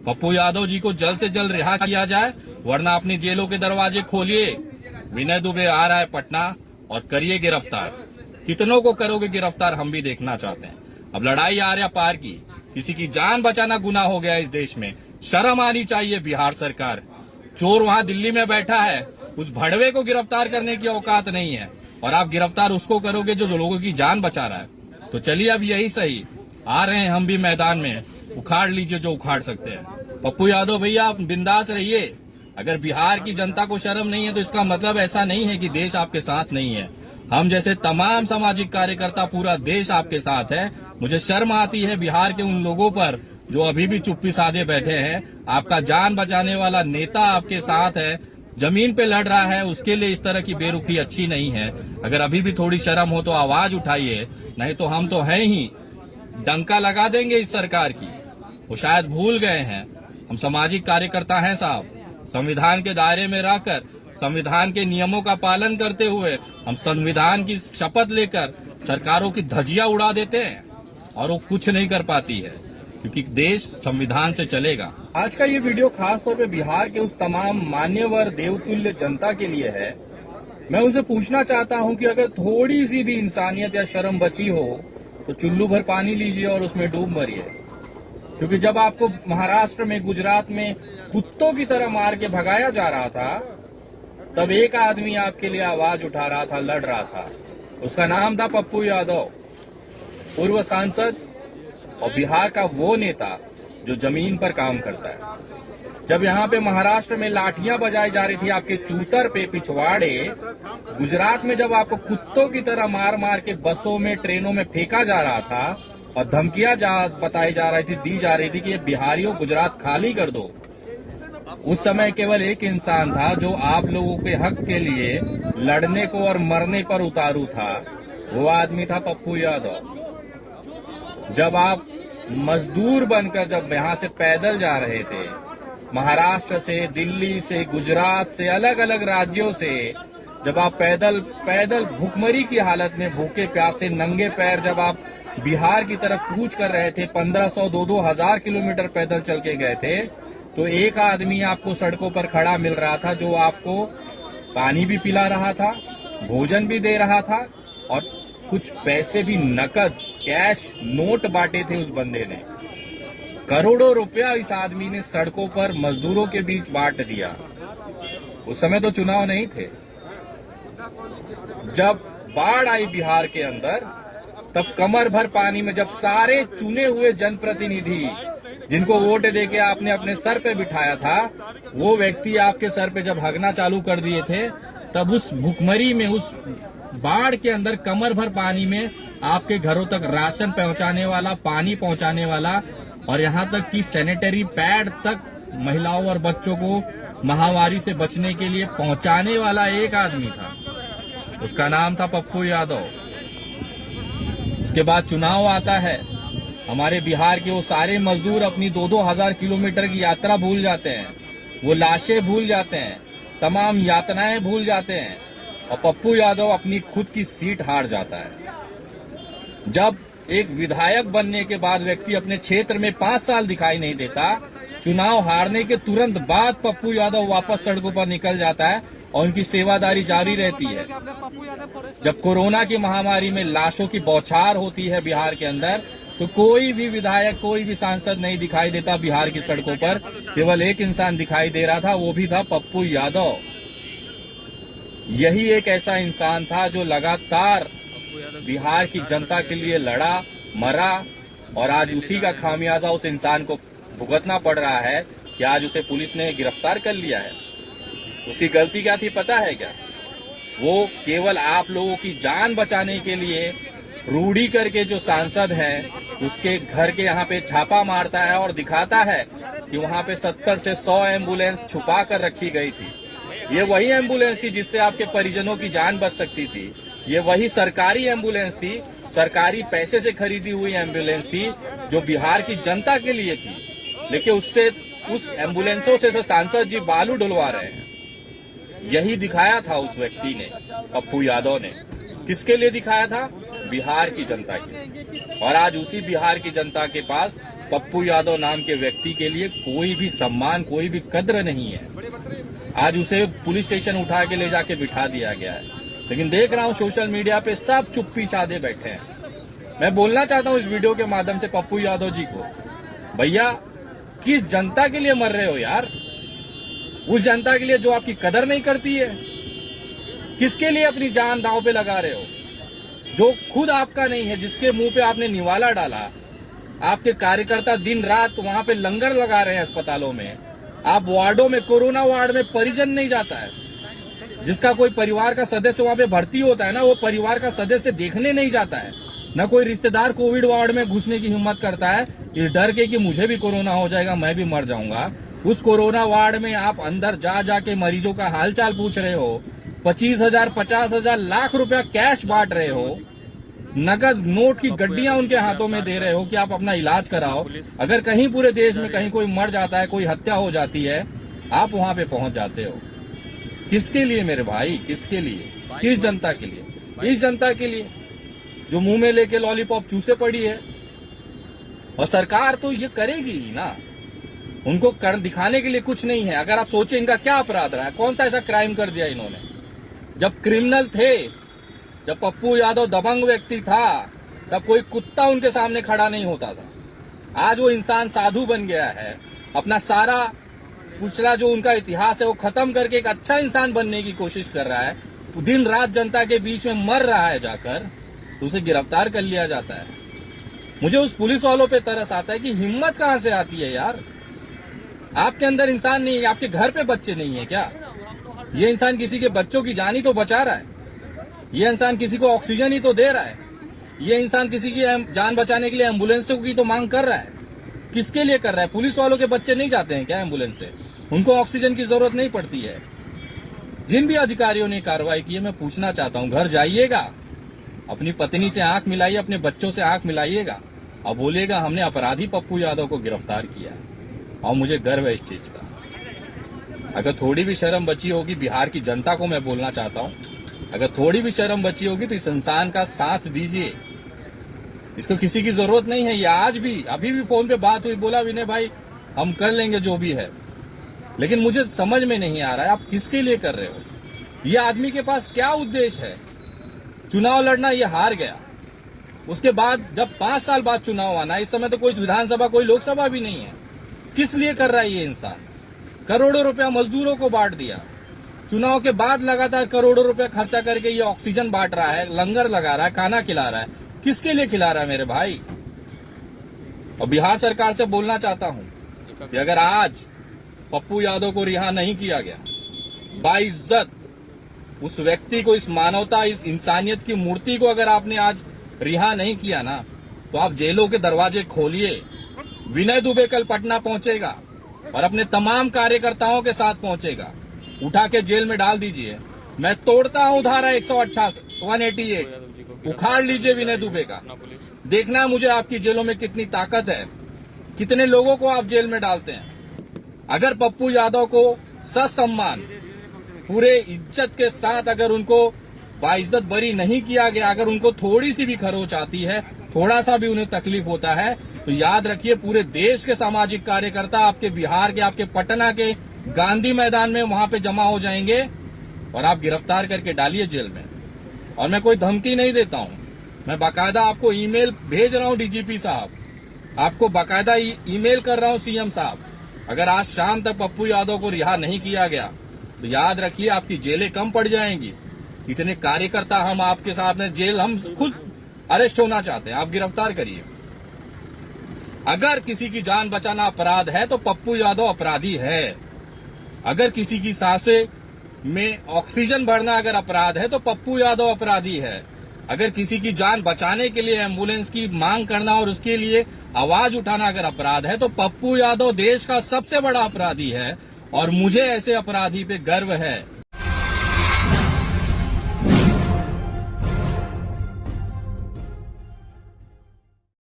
पप्पू यादव जी को जल्द से जल्द रिहा किया जाए, वरना अपनी जेलों के दरवाजे खोलिए। विनय दुबे आ रहा है पटना और करिए गिरफ्तार। कितनों को करोगे गिरफ्तार, हम भी देखना चाहते हैं। अब लड़ाई आर्या पार की, किसी की जान बचाना गुनाह हो गया इस देश में। शर्म आनी चाहिए बिहार सरकार। चोर वहां दिल्ली में बैठा है, उस भड़वे को गिरफ्तार करने की औकात नहीं है, और आप गिरफ्तार उसको करोगे जो लोगों की जान बचा रहा है। तो चलिए अब यही सही, आ रहे हैं हम भी मैदान में, उखाड़ लीजिए जो उखाड़ सकते हैं। पप्पू यादव भैया आप बिंदास रहिए। अगर बिहार की जनता को शर्म नहीं है तो इसका मतलब ऐसा नहीं है कि देश आपके साथ नहीं है। हम जैसे तमाम सामाजिक कार्यकर्ता, पूरा देश आपके साथ है। मुझे शर्म आती है बिहार के उन लोगों पर जो अभी भी चुप्पी साधे बैठे हैं। आपका जान बचाने वाला नेता आपके साथ है, जमीन पे लड़ रहा है, उसके लिए इस तरह की बेरुखी अच्छी नहीं है। अगर अभी भी थोड़ी शर्म हो तो आवाज उठाइए, नहीं तो हम तो हैं ही, डंका लगा देंगे इस सरकार की। वो शायद भूल गए हैं, हम सामाजिक कार्यकर्ता हैं साहब। संविधान के दायरे में रहकर, संविधान के नियमों का पालन करते हुए हम संविधान की शपथ लेकर सरकारों की धज्जियां उड़ा देते हैं और वो कुछ नहीं कर पाती है, क्योंकि देश संविधान से चलेगा। आज का ये वीडियो खास तौर पे बिहार के उस तमाम मान्यवर देवतुल्य जनता के लिए है। मैं उनसे पूछना चाहता हूं कि अगर थोड़ी सी भी इंसानियत या शर्म बची हो तो चुल्लू भर पानी लीजिए और उसमें डूब मरिए। क्योंकि जब आपको महाराष्ट्र में, गुजरात में कुत्तों की तरह मार के भगाया जा रहा था, तब एक आदमी आपके लिए आवाज उठा रहा था, लड़ रहा था। उसका नाम था पप्पू यादव, पूर्व सांसद और बिहार का वो नेता जो जमीन पर काम करता है। जब यहाँ पे महाराष्ट्र में लाठियां बजाई जा रही थी आपके चूतर पे, पिछवाड़े, गुजरात में जब आपको कुत्तों की तरह मार मार के बसों में, ट्रेनों में फेंका जा रहा था और धमकियां बताई जा रही थी, दी जा रही थी कि ये बिहारियों गुजरात खाली कर दो, उस समय केवल एक इंसान था जो आप लोगों के हक के लिए लड़ने को और मरने पर उतारू था। वो आदमी था पप्पू यादव। जब आप मजदूर बनकर जब यहाँ से पैदल जा रहे थे, महाराष्ट्र से, दिल्ली से, गुजरात से, अलग अलग राज्यों से, जब आप पैदल भूखमरी की हालत में, भूखे प्यासे नंगे पैर जब आप बिहार की तरफ कूच कर रहे थे, 1500 2-2000 किलोमीटर पैदल चल के गए थे, तो एक आदमी आपको सड़कों पर खड़ा मिल रहा था जो आपको पानी भी पिला रहा था, भोजन भी दे रहा था और कुछ पैसे भी, नकद कैश नोट बांटे थे उस बंदे ने। करोड़ों रुपया इस आदमी ने सड़कों पर मजदूरों के बीच बांट दिया। उस समय तो चुनाव नहीं थे। जब बाढ़ आई बिहार के अंदर, तब कमर भर पानी में जब सारे चुने हुए जनप्रतिनिधि जिनको वोट देके आपने अपने सर पे बिठाया था, वो व्यक्ति आपके सर पे जब हगना चालू कर दिए थे, तब उस भुखमरी में, उस बाढ़ के अंदर कमर भर पानी में आपके घरों तक राशन पहुंचाने वाला, पानी पहुंचाने वाला और यहाँ तक कि सैनिटरी पैड तक महिलाओं और बच्चों को महामारी से बचने के लिए पहुंचाने वाला एक आदमी था। उसका नाम था पप्पू यादव। उसके बाद चुनाव आता है, हमारे बिहार के वो सारे मजदूर अपनी 2-2 हजार किलोमीटर की यात्रा भूल जाते हैं, वो लाशें भूल जाते हैं, तमाम यातनाएं भूल जाते हैं और पप्पू यादव अपनी खुद की सीट हार जाता है। जब एक विधायक बनने के बाद व्यक्ति अपने क्षेत्र में 5 साल दिखाई नहीं देता, चुनाव हारने के तुरंत बाद पप्पू यादव वापस सड़कों पर निकल जाता है और उनकी सेवादारी जारी रहती है। जब कोरोना की महामारी में लाशों की बौछार होती है बिहार के अंदर, तो कोई भी विधायक, कोई भी सांसद नहीं दिखाई देता बिहार की सड़कों पर। केवल एक इंसान दिखाई दे रहा था, वो भी था पप्पू यादव। यही एक ऐसा इंसान था जो लगातार बिहार की जनता के लिए लड़ा, मरा और आज उसी का खामियाजा उस इंसान को भुगतना पड़ रहा है कि आज उसे पुलिस ने गिरफ्तार कर लिया है। उसकी गलती क्या थी पता है क्या? वो केवल आप लोगों की जान बचाने के लिए रूढ़ी करके जो सांसद है उसके घर के यहाँ पे छापा मारता है और दिखाता है कि वहाँ पे 70 से 100 एम्बुलेंस छुपा कर रखी गई थी। ये वही एम्बुलेंस थी जिससे आपके परिजनों की जान बच सकती थी। ये वही सरकारी एम्बुलेंस थी, सरकारी पैसे से खरीदी हुई एम्बुलेंस थी जो बिहार की जनता के लिए थी। लेकिन उस एम्बुलेंसों से सांसद जी बालू डुलवा रहे हैं। यही दिखाया था उस व्यक्ति ने, पप्पू यादव ने। किसके लिए दिखाया था? बिहार की जनता के। और आज उसी बिहार की जनता के पास पप्पू यादव नाम के व्यक्ति के लिए कोई भी सम्मान, कोई भी कद्र नहीं है। आज उसे पुलिस स्टेशन उठा के ले जाके बिठा दिया गया है, लेकिन देख रहा हूं सोशल मीडिया पे सब चुप्पी साधे बैठे हैं। मैं बोलना चाहता हूं इस वीडियो के माध्यम से पप्पू यादव जी को, भैया किस जनता के लिए मर रहे हो यार? उस जनता के लिए जो आपकी कदर नहीं करती है? किसके लिए अपनी जान दांव पे लगा रहे हो जो खुद आपका नहीं है, जिसके मुंह पे आपने निवाला डाला? आपके कार्यकर्ता दिन रात वहां पे लंगर लगा रहे हैं अस्पतालों में। आप वार्डों में, कोरोना वार्ड में परिजन नहीं जाता है, जिसका कोई परिवार का सदस्य वहां पे भर्ती होता है ना, वो परिवार का सदस्य देखने नहीं जाता है। न कोई रिश्तेदार कोविड वार्ड में घुसने की हिम्मत करता है, इस डर के कि मुझे भी कोरोना हो जाएगा, मैं भी मर जाऊंगा। उस कोरोना वार्ड में आप अंदर जा जाके मरीजों का हालचाल पूछ रहे हो, 25,000, 50,000, लाख रुपया कैश बांट रहे हो, नकद नोट की गड्डियां उनके हाथों में दे रहे हो कि आप अपना इलाज कराओ। अगर कहीं पूरे देश में कहीं कोई मर जाता है, कोई हत्या हो जाती है, आप वहां पे पहुंच जाते हो। किसके लिए मेरे भाई? किसके लिए? किस जनता के लिए? इस जनता के लिए जो मुंह में लेके लॉलीपॉप चूसे पड़ी है। और सरकार तो ये करेगी ही ना, उनको कर दिखाने के लिए कुछ नहीं है। अगर आप सोचें इनका क्या अपराध रहा है, कौन सा ऐसा क्राइम कर दिया इन्होंने? जब क्रिमिनल थे, जब पप्पू यादव दबंग व्यक्ति था, तब कोई कुत्ता उनके सामने खड़ा नहीं होता था। आज वो इंसान साधु बन गया है, अपना सारा पिछला जो उनका इतिहास है वो खत्म करके एक अच्छा इंसान बनने की कोशिश कर रहा है। दिन रात जनता के बीच में मर रहा है जाकर, तो उसे गिरफ्तार कर लिया जाता है। मुझे उस पुलिस वालों पे तरस आता है कि हिम्मत कहां से आती है यार? आपके अंदर इंसान नहीं है? आपके घर पे बच्चे नहीं है क्या? ये इंसान किसी के बच्चों की जान ही तो बचा रहा है। ये इंसान किसी को ऑक्सीजन ही तो दे रहा है। ये इंसान किसी की जान बचाने के लिए एम्बुलेंसों की तो मांग कर रहा है। किसके लिए कर रहा है? पुलिस वालों के बच्चे नहीं जाते हैं क्या एम्बुलेंस से? उनको ऑक्सीजन की जरूरत नहीं पड़ती है? जिन भी अधिकारियों ने कार्रवाई की है, मैं पूछना चाहता हूं, घर जाइएगा, अपनी पत्नी से आंख मिलाइए, अपने बच्चों से आंख मिलाइएगा और बोलिएगा हमने अपराधी पप्पू यादव को गिरफ्तार किया है, और मुझे गर्व है इस चीज का। अगर थोड़ी भी शर्म बची होगी, बिहार की जनता को मैं बोलना चाहता हूं, अगर थोड़ी भी शर्म बची होगी तो इस इंसान का साथ दीजिए। इसको किसी की जरूरत नहीं है। ये आज भी, अभी भी फोन पे बात हुई, बोला विनय भाई हम कर लेंगे जो भी है, लेकिन मुझे समझ में नहीं आ रहा है आप किसके लिए कर रहे हो? ये आदमी के पास क्या उद्देश्य है? चुनाव लड़ना, ये हार गया, उसके बाद जब 5 साल बाद चुनाव आना, इस समय तो कोई विधानसभा, कोई लोकसभा भी नहीं है। किस लिए कर रहा है ये इंसान? करोड़ों रुपया मजदूरों को बांट दिया, चुनाव के बाद लगातार करोड़ों रुपया खर्चा करके ये ऑक्सीजन बांट रहा है, लंगर लगा रहा है, खाना खिला रहा है। किसके लिए खिला रहा है मेरे भाई? और बिहार सरकार से बोलना चाहता हूं कि अगर आज पप्पू यादव को रिहा नहीं किया गया, बाइज्जत उस व्यक्ति को, इस मानवता, इस इंसानियत की मूर्ति को अगर आपने आज रिहा नहीं किया ना, तो आप जेलों के दरवाजे खोलिए। विनय दुबे कल पटना पहुंचेगा और अपने तमाम कार्यकर्ताओं के साथ पहुंचेगा, उठा के जेल में डाल दीजिए। मैं तोड़ता हूं धारा 188, उखाड़ लीजिए विनय दुबे का। देखना है मुझे आपकी जेलों में कितनी ताकत है, कितने लोगों को आप जेल में डालते हैं। अगर पप्पू यादव को ससम्मान, पूरे इज्जत के साथ अगर उनको बाइज्जत बरी नहीं किया गया, अगर उनको थोड़ी सी भी खरोच आती है, थोड़ा सा भी उन्हें तकलीफ होता है, तो याद रखिए पूरे देश के सामाजिक कार्यकर्ता आपके बिहार के, आपके पटना के गांधी मैदान में वहां पे जमा हो जाएंगे और आप गिरफ्तार करके डालिए जेल में। और मैं कोई धमकी नहीं देता हूं, मैं बाकायदा आपको ईमेल भेज रहा हूं डीजीपी साहब, आपको बाकायदा ईमेल कर रहा हूं सीएम साहब। अगर आज शाम तक पप्पू यादव को रिहा नहीं किया गया तो याद रखिए आपकी जेलें कम पड़ जाएंगी। इतने कार्यकर्ता हम आपके साथ में, जेल हम खुद अरेस्ट होना चाहते हैं, आप गिरफ्तार करिए। अगर किसी की जान बचाना अपराध है तो पप्पू यादव अपराधी है। अगर किसी की सांसें में ऑक्सीजन भरना अगर अपराध है तो पप्पू यादव अपराधी है। अगर किसी की जान बचाने के लिए एम्बुलेंस की मांग करना और उसके लिए आवाज उठाना अगर अपराध है तो पप्पू यादव देश का सबसे बड़ा अपराधी है। और मुझे ऐसे अपराधी पे गर्व है।